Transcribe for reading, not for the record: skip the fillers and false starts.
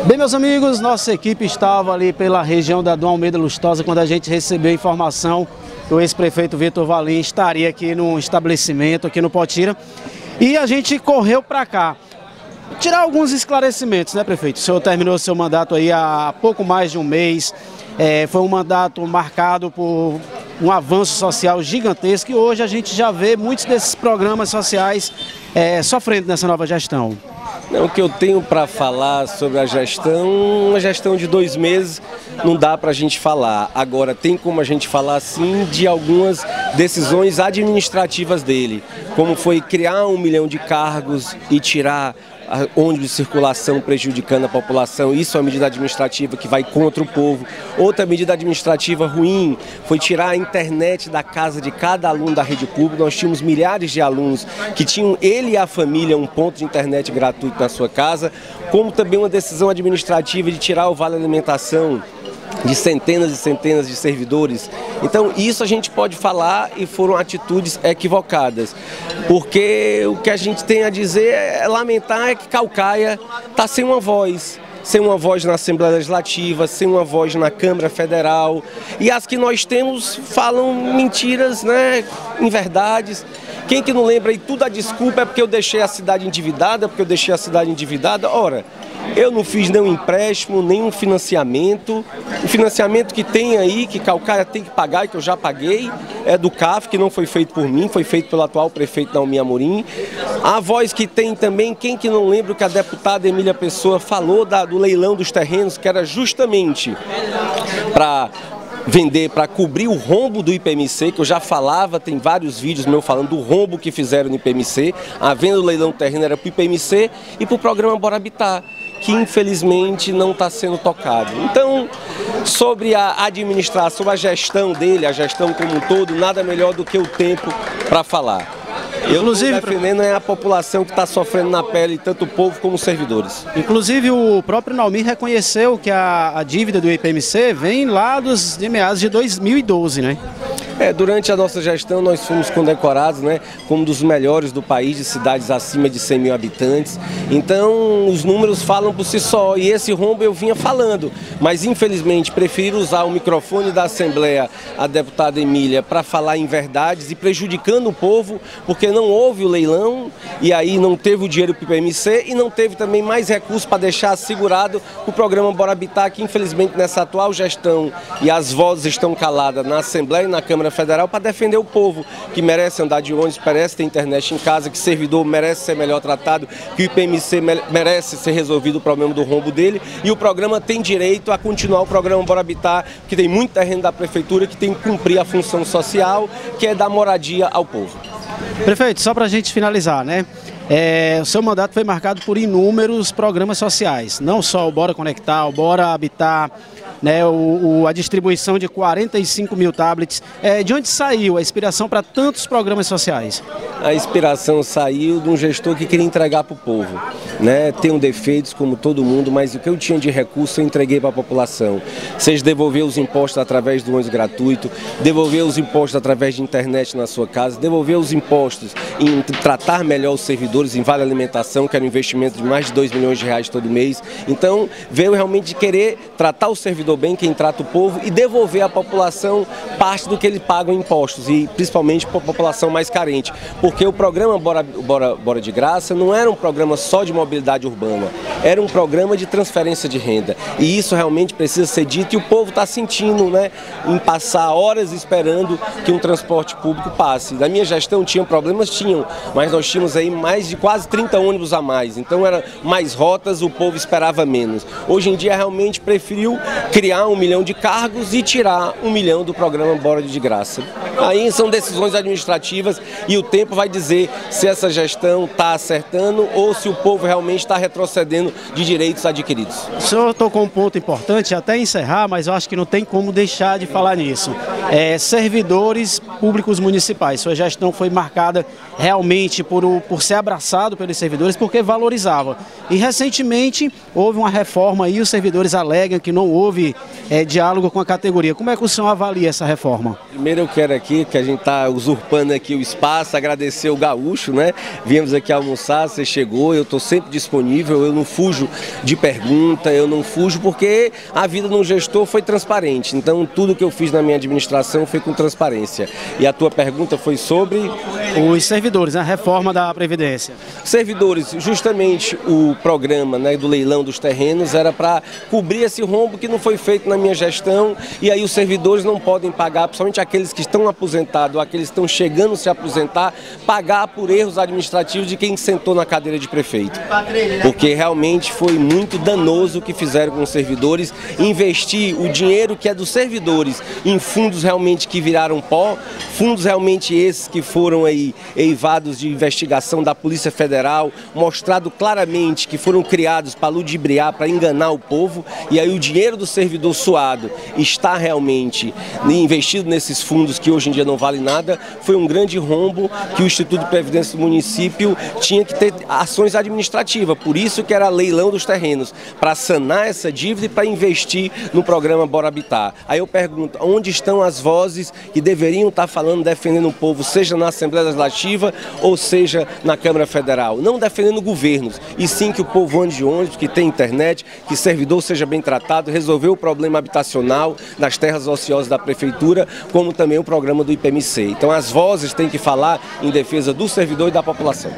Bem, meus amigos, nossa equipe estava ali pela região da Dom Almeida Lustosa quando a gente recebeu a informação que o ex-prefeito Vitor Valim estaria aqui no estabelecimento, aqui no Potira, e a gente correu para cá. Tirar alguns esclarecimentos, né, prefeito? O senhor terminou seu mandato aí há pouco mais de um mês, foi um mandato marcado por um avanço social gigantesco e hoje a gente já vê muitos desses programas sociais sofrendo nessa nova gestão. O que eu tenho para falar sobre a gestão, uma gestão de 2 meses, não dá para a gente falar. Agora, tem como a gente falar, sim, de algumas decisões administrativas dele, como foi criar 1 milhão de cargos e tirar ônibus de circulação prejudicando a população. Isso é uma medida administrativa que vai contra o povo. Outra medida administrativa ruim foi tirar a internet da casa de cada aluno da rede pública. Nós tínhamos milhares de alunos que tinham, ele e a família, um ponto de internet gratuito na sua casa, como também uma decisão administrativa de tirar o vale alimentação de centenas e centenas de servidores. Então isso a gente pode falar e foram atitudes equivocadas, porque o que a gente tem a dizer lamentar é que Caucaia está sem uma voz na Assembleia Legislativa, sem uma voz na Câmara Federal, e as que nós temos falam mentiras, né, inverdades. Quem que não lembra aí, tudo a desculpa é porque eu deixei a cidade endividada, Ora, eu não fiz nenhum empréstimo, nenhum financiamento. O financiamento que tem aí, que Caucaia tem que pagar e que eu já paguei, é do CAF, que não foi feito por mim, foi feito pelo atual prefeito Naomi Amorim. A voz que tem também, quem que não lembra que a deputada Emília Pessoa falou do leilão dos terrenos, que era justamente para vender, para cobrir o rombo do IPMC, que eu já falava, tem vários vídeos meus falando do rombo que fizeram no IPMC. A venda do leilão do terreno era para o IPMC e para o programa Bora Habitar, que infelizmente não está sendo tocado. Então, sobre a administração, sobre a gestão dele, a gestão como um todo, nada melhor do que o tempo para falar. Eu estou defendendo a população que está sofrendo na pele, tanto o povo como os servidores. Inclusive o próprio Naomi reconheceu que a dívida do IPMC vem lá de meados de 2012, né? Durante a nossa gestão nós fomos condecorados, né, como um dos melhores do país, de cidades acima de 100 mil habitantes. Então os números falam por si só e esse rombo eu vinha falando, mas infelizmente prefiro usar o microfone da Assembleia, a deputada Emília, para falar em verdades e prejudicando o povo, porque não houve o leilão e aí não teve o dinheiro para o IPMC e não teve também mais recursos para deixar assegurado o programa Bora Habitar, que infelizmente nessa atual gestão e as vozes estão caladas na Assembleia e na Câmara Federal para defender o povo, que merece andar de ônibus, merece ter internet em casa, que servidor merece ser melhor tratado, que o IPMC merece ser resolvido o problema do rombo dele, e o programa tem direito a continuar o programa Bora Habitar, que tem muito terreno da prefeitura, que tem que cumprir a função social, que é dar moradia ao povo. Prefeito, só para a gente finalizar, né? O seu mandato foi marcado por inúmeros programas sociais, não só o Bora Conectar, o Bora Habitar, né, a distribuição de 45 mil tablets. De onde saiu a inspiração para tantos programas sociais? A inspiração saiu de um gestor que queria entregar para o povo, né? Tenho defeitos como todo mundo, mas o que eu tinha de recurso eu entreguei para a população. Seja devolver os impostos através do ônibus gratuito, devolver os impostos através de internet na sua casa, devolver os impostos em tratar melhor os servidores, em vale alimentação, que era um investimento de mais de 2 milhões de reais todo mês. Então veio realmente de querer tratar o servidor bem, quem trata o povo, e devolver à população parte do que ele paga em impostos, e principalmente para a população mais carente. Porque o programa Bora de Graça não era um programa só de mobilidade urbana, era um programa de transferência de renda. E isso realmente precisa ser dito, e o povo está sentindo, né, em passar horas esperando que um transporte público passe. Na minha gestão tinham problemas? Tinham, mas nós tínhamos aí mais de quase 30 ônibus a mais, então eram mais rotas, o povo esperava menos. Hoje em dia realmente preferiu criar 1 milhão de cargos e tirar 1 milhão do programa Bora de Graça. Aí são decisões administrativas e o tempo vai dizer se essa gestão está acertando ou se o povo realmente está retrocedendo de direitos adquiridos. O senhor tocou um ponto importante, até encerrar, mas eu acho que não tem como deixar de falar nisso. Servidores públicos municipais, sua gestão foi marcada realmente por ser abraçado pelos servidores, porque valorizava. E recentemente houve uma reforma e os servidores alegam que não houve diálogo com a categoria. Como é que o senhor avalia essa reforma? Primeiro eu quero aqui, que a gente está usurpando aqui o espaço, agradecer o Gaúcho, né? Viemos aqui almoçar, você chegou, eu estou sempre disponível, eu não fujo de pergunta, eu não fujo porque a vida de um gestor foi transparente. Então, tudo que eu fiz na minha administração foi com transparência. E a tua pergunta foi sobre... Os servidores, a reforma da Previdência. Servidores, justamente o programa, né, do leilão dos terrenos era para cobrir esse rombo que não foi feito na minha gestão, e aí os servidores não podem pagar, principalmente aqueles que estão aposentados, aqueles que estão chegando a se aposentar, pagar por erros administrativos de quem sentou na cadeira de prefeito. Porque realmente foi muito danoso o que fizeram com os servidores, investir o dinheiro que é dos servidores em fundos realmente que viraram pó, fundos realmente esses que foram aí eivados de investigação da Polícia Federal, mostrado claramente que foram criados para ludibriar, para enganar o povo, e aí o dinheiro do servidor suado está realmente investido nesses fundos que hoje em dia não valem nada. Foi um grande rombo que o Instituto de Previdência do município tinha que ter ações administrativas, por isso que era leilão dos terrenos, para sanar essa dívida e para investir no programa Bora Habitar. Aí eu pergunto, onde estão as vozes que deveriam estar falando, defendendo o povo, seja na Assembleia Legislativa ou seja na Câmara Federal? Não defendendo governos, e sim que o povo ande de ônibus, que tenha internet, que servidor seja bem tratado, resolver o problema habitacional das terras ociosas da Prefeitura, como também o programa do IPMC. Então as vozes têm que falar em defesa do servidor e da população.